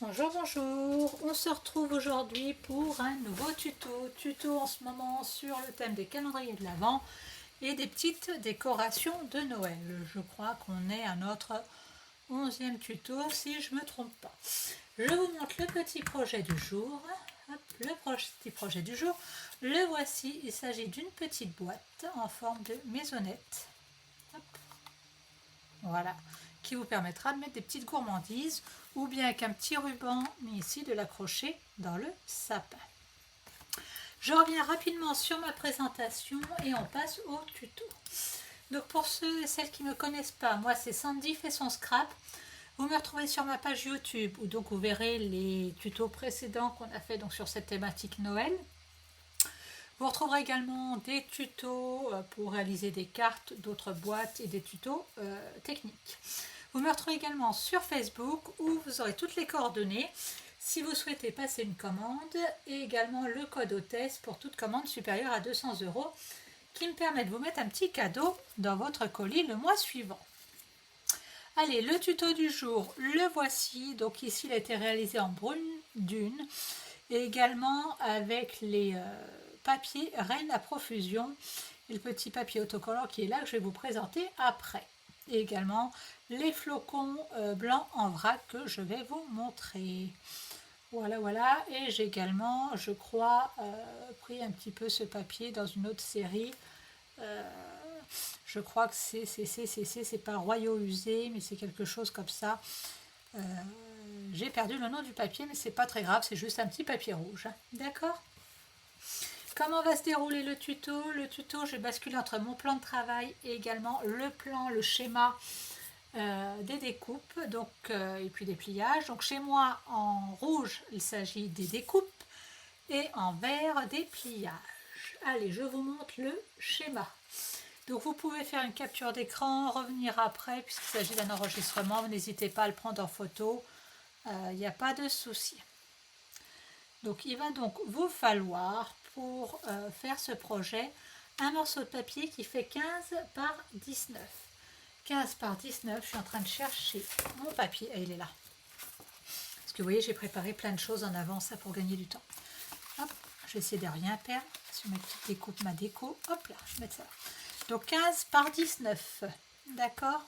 Bonjour, bonjour, on se retrouve aujourd'hui pour un nouveau tuto en ce moment sur le thème des calendriers de l'Avent et des petites décorations de Noël. Je crois qu'on est à notre 11e tuto si je ne me trompe pas. Je vous montre le petit projet du jour. Hop, le petit projet du jour, le voici, il s'agit d'une petite boîte en forme de maisonnette. Hop. Voilà, qui vous permettra de mettre des petites gourmandises ou bien avec un petit ruban, mais ici de l'accrocher dans le sapin. Je reviens rapidement sur ma présentation et on passe au tuto. Donc pour ceux et celles qui ne me connaissent pas, moi c'est Sandy fait son scrap. Vous me retrouvez sur ma page YouTube où donc vous verrez les tutos précédents qu'on a fait donc sur cette thématique Noël. Vous retrouverez également des tutos pour réaliser des cartes, d'autres boîtes et des tutos techniques. Vous me retrouvez également sur Facebook où vous aurez toutes les coordonnées si vous souhaitez passer une commande et également le code hôtesse pour toute commande supérieure à 200 € qui me permet de vous mettre un petit cadeau dans votre colis le mois suivant. Allez, le tuto du jour, le voici. Donc ici, il a été réalisé en brune dune et également avec les papiers Reine à profusion et le petit papier autocollant qui est là que je vais vous présenter après. Et également les flocons blancs en vrac que je vais vous montrer. Voilà. Et j'ai également, je crois, pris un petit peu ce papier dans une autre série. Je crois que c'est pas Royaux Usés, mais c'est quelque chose comme ça. J'ai perdu le nom du papier, mais c'est pas très grave, c'est juste un petit papier rouge. D'accord ? Comment va se dérouler le tuto? Le tuto, je bascule entre mon plan de travail et également le plan, le schéma des découpes donc, et puis des pliages. Donc chez moi, en rouge, il s'agit des découpes et en vert, des pliages. Allez, je vous montre le schéma. Donc vous pouvez faire une capture d'écran, revenir après, puisqu'il s'agit d'un enregistrement, n'hésitez pas à le prendre en photo, il n'y a pas de souci. Donc il va donc vous falloir, pour faire ce projet, un morceau de papier qui fait 15 par 19. 15 par 19, je suis en train de chercher mon papier, et il est là. Parce que vous voyez, j'ai préparé plein de choses en avance pour gagner du temps. Hop, je vais essayer de rien perdre sur mes petites découpes, ma déco. Hop là, je vais mettre ça là. Donc 15 par 19, d'accord.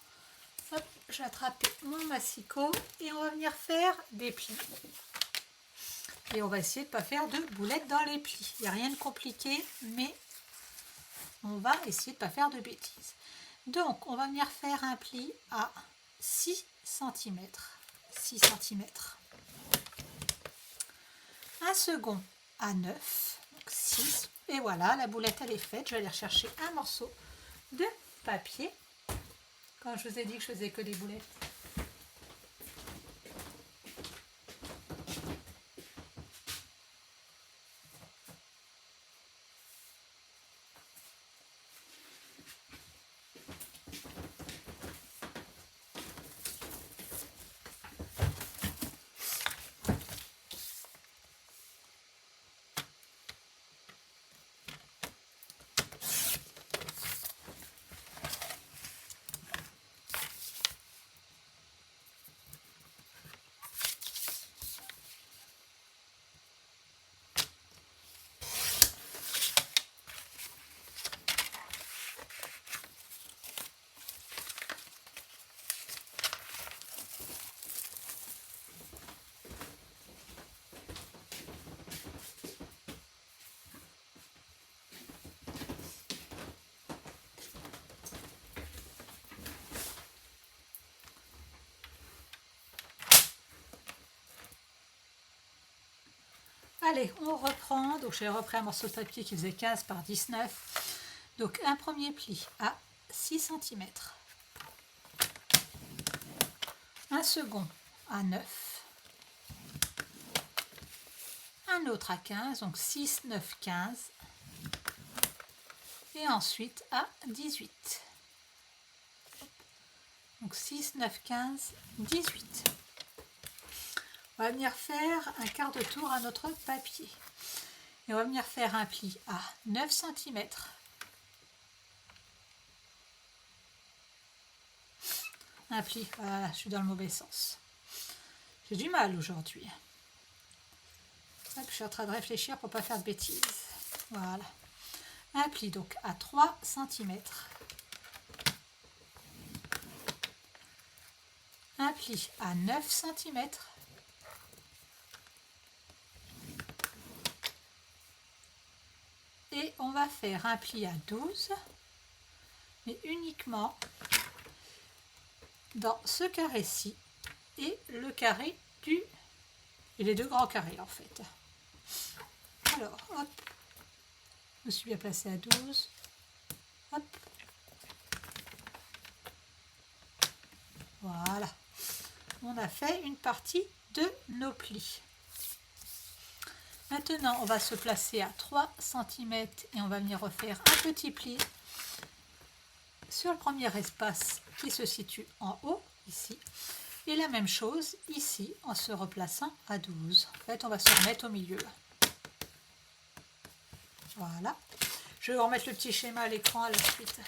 Hop, je vais attraper mon massicot et on va venir faire des plis. Et on va essayer de ne pas faire de boulettes dans les plis. Il n'y a rien de compliqué, mais on va essayer de ne pas faire de bêtises. Donc, on va venir faire un pli à 6 cm. 6 cm. Un second à 9, donc 6. Et voilà, la boulette, elle est faite. Je vais aller rechercher un morceau de papier. Quand je vous ai dit que je faisais que des boulettes. Allez, on reprend. Donc j'ai repris un morceau de papier qui faisait 15 par 19. Donc un premier pli à 6 cm. Un second à 9. Un autre à 15, donc 6, 9, 15. Et ensuite à 18. Donc 6, 9, 15, 18. On va venir faire un quart de tour à notre papier. Et on va venir faire un pli à 9 cm. Un pli, voilà, je suis dans le mauvais sens. J'ai du mal aujourd'hui. Hop, je suis en train de réfléchir pour ne pas faire de bêtises. Voilà. Un pli donc à 3 cm. Un pli à 9 cm. Et on va faire un pli à 12, mais uniquement dans ce carré-ci et le carré du... et les deux grands carrés en fait. Alors, hop, je me suis bien placée à 12, hop, voilà. On a fait une partie de nos plis. Maintenant, on va se placer à 3 cm et on va venir refaire un petit pli sur le premier espace qui se situe en haut, ici. Et la même chose ici, en se replaçant à 12. En fait, on va se remettre au milieu. Voilà. Je vais vous remettre le petit schéma à l'écran à la suite.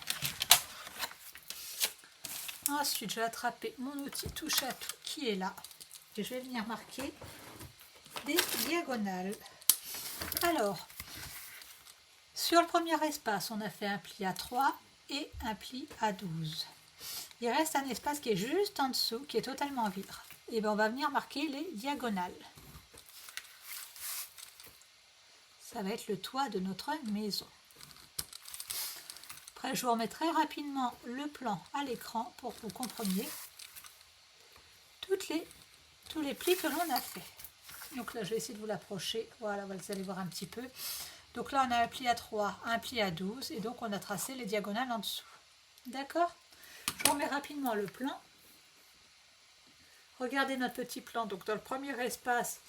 Ensuite, je vais attraper mon outil touche à tout qui est là. Et je vais venir marquer des diagonales. Alors, sur le premier espace, on a fait un pli à 3 et un pli à 12. Il reste un espace qui est juste en dessous, qui est totalement vide. Et bien on va venir marquer les diagonales. Ça va être le toit de notre maison. Après, je vous remettrai rapidement le plan à l'écran pour que vous compreniez tous les plis que l'on a fait. Donc là, je vais essayer de vous l'approcher. Voilà, vous allez voir un petit peu. Donc là, on a un pli à 3, un pli à 12, et donc on a tracé les diagonales en dessous. D'accord? Je vous remets rapidement le plan. Regardez notre petit plan. Donc dans le premier espace,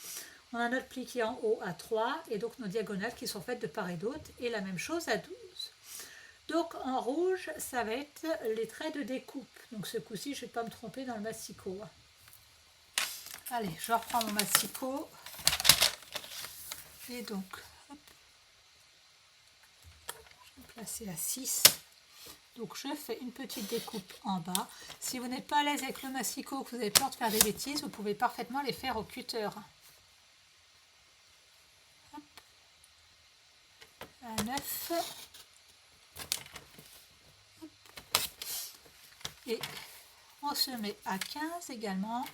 on a notre pli qui est en haut à 3, et donc nos diagonales qui sont faites de part et d'autre, et la même chose à 12. Donc en rouge, ça va être les traits de découpe. Donc ce coup-ci, je ne vais pas me tromper dans le massicot. Allez, je reprends mon massicot. Et donc, hop, je vais placer à 6. Donc je fais une petite découpe en bas. Si vous n'êtes pas à l'aise avec le massicot, que vous avez peur de faire des bêtises, vous pouvez parfaitement les faire au cutter. Hop. À 9. Hop. Et on se met à 15 également.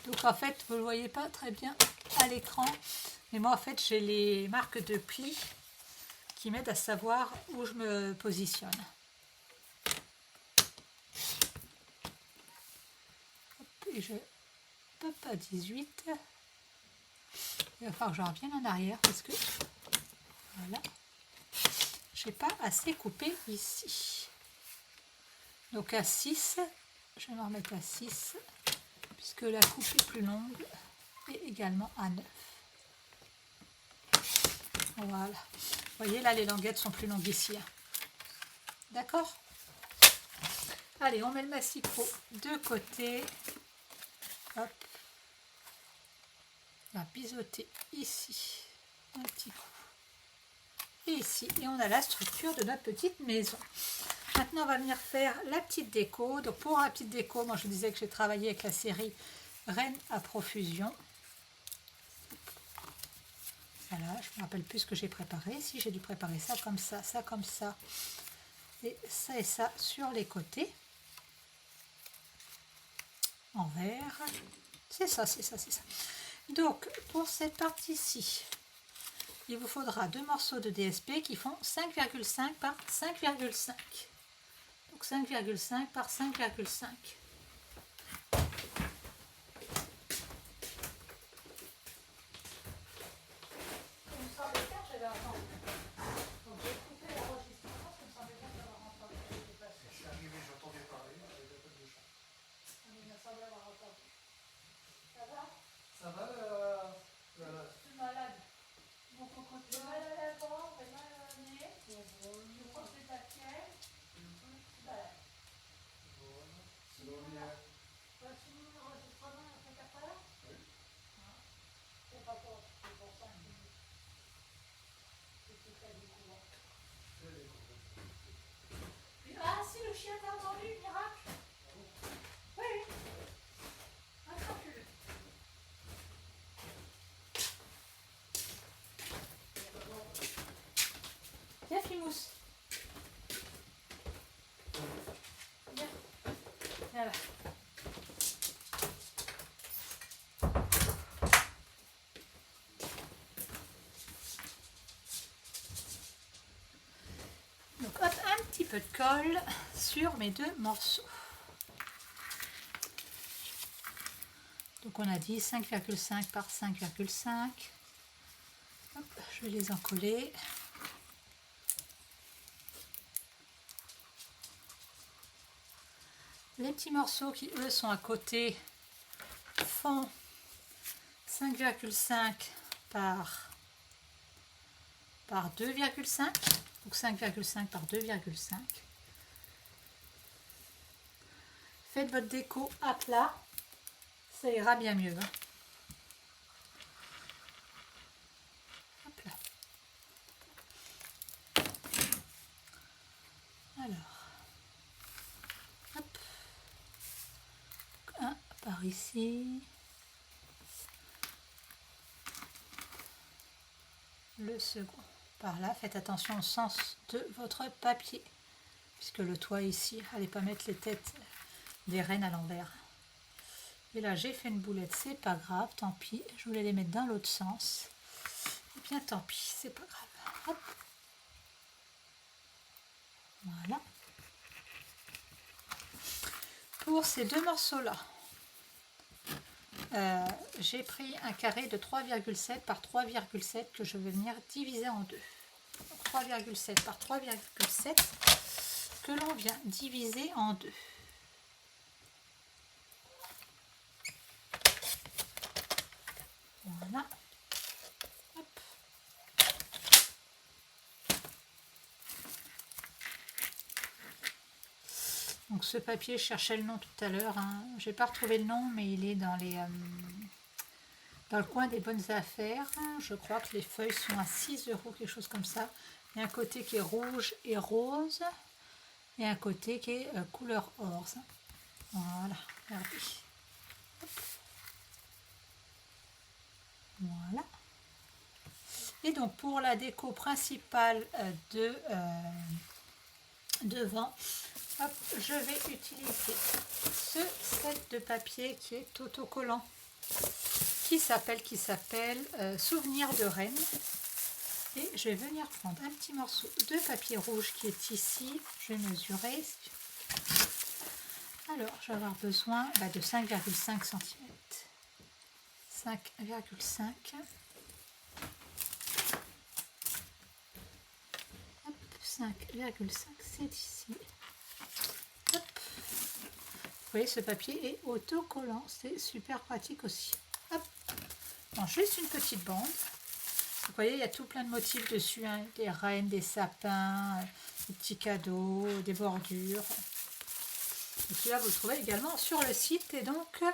Donc en fait, vous ne le voyez pas très bien à l'écran. Mais moi en fait, j'ai les marques de plis qui m'aident à savoir où je me positionne. Hop, et je hop à 18. Il va falloir que je revienne en arrière parce que voilà, je n'ai pas assez coupé ici. Donc à 6, je vais me remettre à 6 puisque la coupe est plus longue, et également à 9. Voilà. Vous voyez là, les languettes sont plus longues ici. D'accord? Allez, on met le massicot de côté. Hop. On va biseauter ici un petit coup. Et ici. Et on a la structure de notre petite maison. Maintenant, on va venir faire la petite déco. Donc pour la petite déco, moi je vous disais que j'ai travaillé avec la série Reine à profusion. Voilà, je ne me rappelle plus ce que j'ai préparé. Si, j'ai dû préparer ça comme ça et ça sur les côtés. En vert. C'est ça, c'est ça, c'est ça. Donc, pour cette partie-ci, il vous faudra 2 morceaux de DSP qui font 5,5 par 5,5. Donc 5,5 par 5,5. peu de colle sur mes deux morceaux. Donc on a dit 5,5 par 5,5. Je vais les encoller. Les petits morceaux qui eux sont à côté font 5,5 par 2,5. Donc 5,5 par 2,5. Faites votre déco à plat, ça ira bien mieux. Hein. Hop là. Alors, hop. Un par ici. Le second par là. Faites attention au sens de votre papier, puisque le toit ici, allez pas mettre les têtes des rennes à l'envers. Et là j'ai fait une boulette, c'est pas grave, tant pis, je voulais les mettre dans l'autre sens. Et bien tant pis, c'est pas grave. Hop. Voilà. Pour ces deux morceaux là, j'ai pris un carré de 3,7 par 3,7 que je vais venir diviser en deux. 3,7 par 3,7 que l'on vient diviser en deux. Voilà. Hop. Donc ce papier, je cherchais le nom tout à l'heure. Hein. Je n'ai pas retrouvé le nom, mais il est dans le coin des bonnes affaires. Je crois que les feuilles sont à 6 €, quelque chose comme ça. Il y a un côté qui est rouge et rose et un côté qui est couleur orge. Voilà, regardez. Hop. Voilà. Et donc pour la déco principale devant, hop, je vais utiliser ce set de papier qui est autocollant, qui s'appelle Souvenir de Rennes. Et je vais venir prendre un petit morceau de papier rouge qui est ici. Je vais mesurer. Alors, je vais avoir besoin de 5,5 cm. 5,5. 5,5, c'est ici. Hop. Vous voyez, ce papier est autocollant, c'est super pratique aussi. Hop. Bon, juste une petite bande. Vous voyez, il y a tout plein de motifs dessus, hein. Des rennes, des sapins, des petits cadeaux, des bordures. Et celui-là, vous le trouvez également sur le site. Et donc,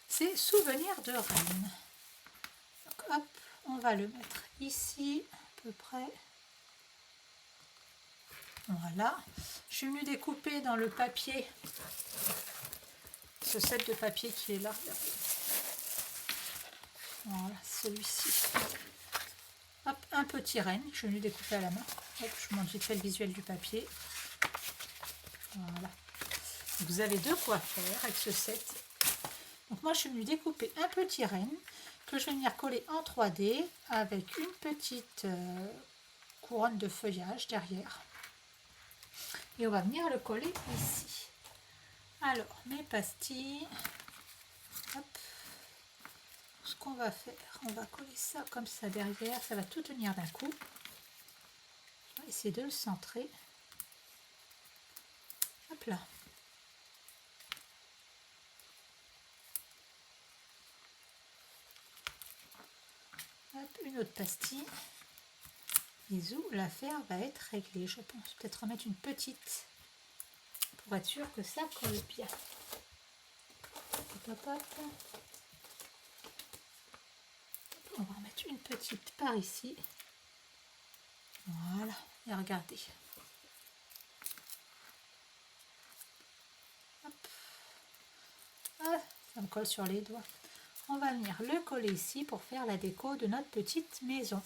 c'est Souvenirs de Rennes. Donc, hop, on va le mettre ici, à peu près. Voilà. Je suis venue découper dans le papier, ce set de papier qui est là. Voilà, celui-ci. Hop, un petit renne, je suis venue découper à la main. Hop, je vous montre vite fait le visuel du papier. Voilà. Vous avez de quoi faire avec ce set. Donc moi, je suis venue découper un petit renne que je vais venir coller en 3D avec une petite couronne de feuillage derrière. Et on va venir le coller ici. Alors, mes pastilles. Hop. Ce qu'on va faire, on va coller ça comme ça derrière. Ça va tout tenir d'un coup. On va essayer de le centrer. Hop là. Hop, une autre pastille. Bisous, l'affaire va être réglée, je pense. Peut-être remettre une petite pour être sûr que ça colle bien. Hop, hop. On va en mettre une petite par ici. Voilà, et regardez. Hop. Ah, ça me colle sur les doigts. On va venir le coller ici pour faire la déco de notre petite maison.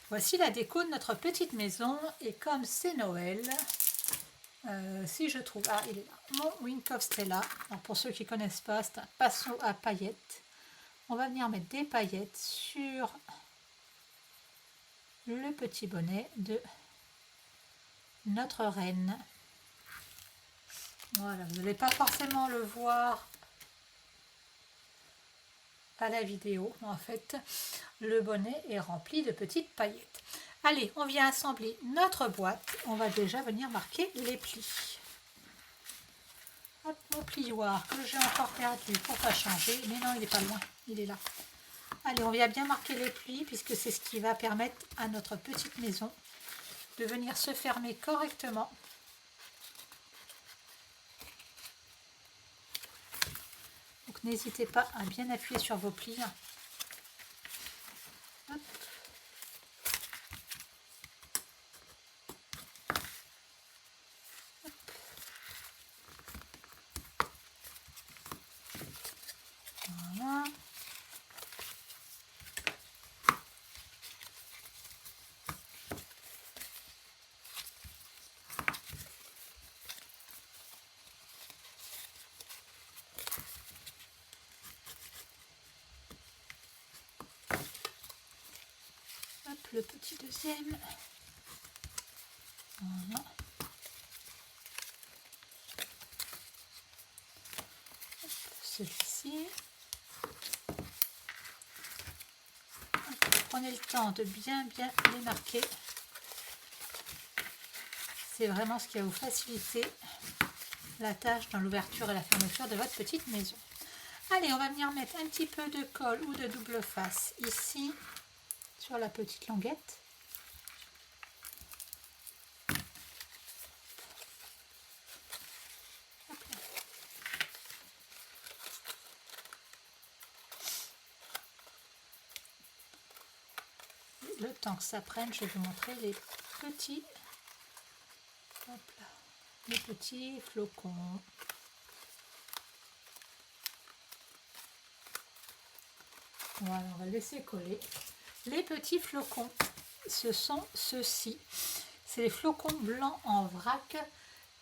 Voici la déco de notre petite maison. Et comme c'est Noël, si je trouve... Ah, il est là. Mon Wink of Stella. Alors pour ceux qui ne connaissent pas, c'est un pinceau à paillettes. On va venir mettre des paillettes sur le petit bonnet de notre renne. Voilà, vous n'allez pas forcément le voir à la vidéo. En fait, le bonnet est rempli de petites paillettes. Allez, on vient assembler notre boîte. On va déjà venir marquer les plis. Hop, mon plioir que j'ai encore perdu pour pas changer. Mais non, il n'est pas loin, il est là. Allez, on vient bien marquer les plis puisque c'est ce qui va permettre à notre petite maison de venir se fermer correctement. Donc n'hésitez pas à bien appuyer sur vos plis. Hop. Voilà. Hop, le petit deuxième. Voilà. Celui-ci. Prenez le temps de bien les marquer. C'est vraiment ce qui va vous faciliter la tâche dans l'ouverture et la fermeture de votre petite maison. Allez, on va venir mettre un petit peu de colle ou de double face ici sur la petite languette. Le temps que ça prenne, je vais vous montrer les petits, hop là, les petits flocons. Voilà, on va le laisser coller. Les petits flocons, ce sont ceux-ci. C'est les flocons blancs en vrac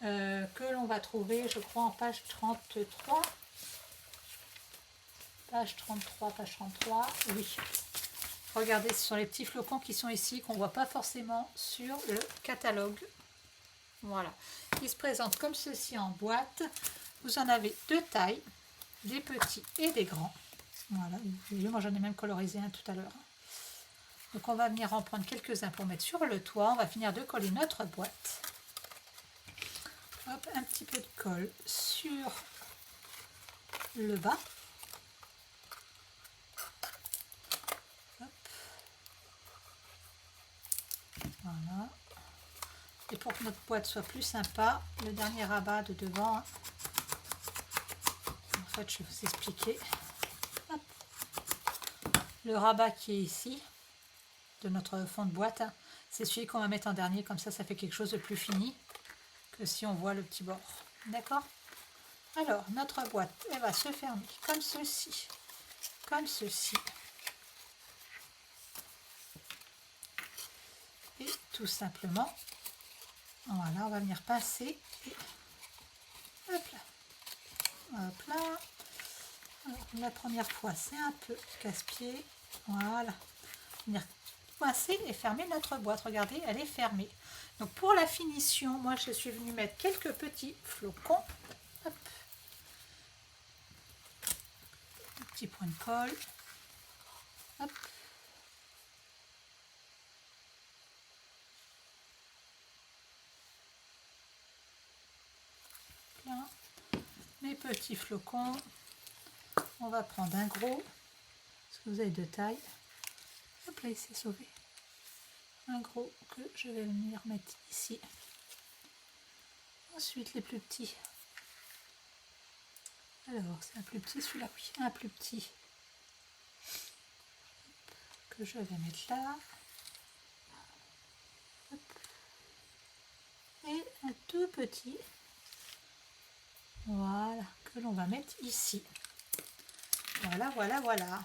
que l'on va trouver, je crois, en page 33. Page 33, page 33, oui. Regardez, ce sont les petits flocons qui sont ici, qu'on ne voit pas forcément sur le catalogue. Voilà. Ils se présentent comme ceci en boîte. Vous en avez deux tailles, des petits et des grands. Voilà. Moi, j'en ai même colorisé un tout à l'heure. Donc, on va venir en prendre quelques-uns pour mettre sur le toit. On va finir de coller notre boîte. Hop, un petit peu de colle sur le bas. Voilà. Et pour que notre boîte soit plus sympa, le dernier rabat de devant, en fait je vais vous expliquer. Hop. Le rabat qui est ici, de notre fond de boîte, c'est celui qu'on va mettre en dernier, comme ça fait quelque chose de plus fini que si on voit le petit bord. D'accord? Alors, notre boîte, elle va se fermer comme ceci, comme ceci. Et tout simplement, voilà, on va venir pincer et hop là, hop là. Alors, la première fois c'est un peu casse-pied, voilà, venir pincer et fermer notre boîte. Regardez, elle est fermée. Donc pour la finition, moi je suis venue mettre quelques petits flocons, hop. Un petit point de colle, hop. Mes petits flocons, on va prendre un gros, parce que vous avez deux tailles, hop là il s'est sauvé, un gros que je vais venir mettre ici, ensuite les plus petits, alors c'est un plus petit celui-là, oui, un plus petit que je vais mettre là, hop. Et un tout petit, voilà, que l'on va mettre ici. Voilà, voilà, voilà.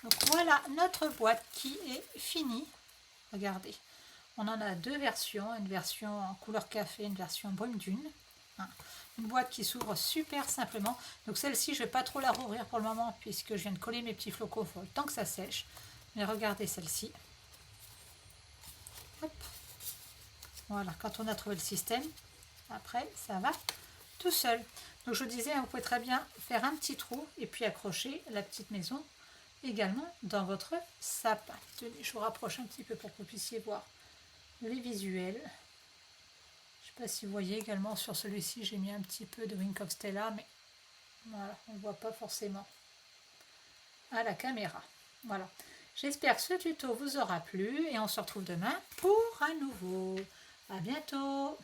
Donc voilà notre boîte qui est finie. Regardez, on en a deux versions, une version en couleur café, une version brune dune. Une boîte qui s'ouvre super simplement. Donc celle-ci, je ne vais pas trop la rouvrir pour le moment puisque je viens de coller mes petits flocons, il faut le temps que ça sèche. Mais regardez celle-ci. Hop. Voilà, quand on a trouvé le système, après ça va tout seul. Donc je vous disais, vous pouvez très bien faire un petit trou et puis accrocher la petite maison également dans votre sapin. Tenez, je vous rapproche un petit peu pour que vous puissiez voir les visuels. Je ne sais pas si vous voyez également sur celui-ci, j'ai mis un petit peu de Wink of Stella, mais voilà, on ne voit pas forcément à la caméra. Voilà. J'espère que ce tuto vous aura plu et on se retrouve demain pour un nouveau. À bientôt!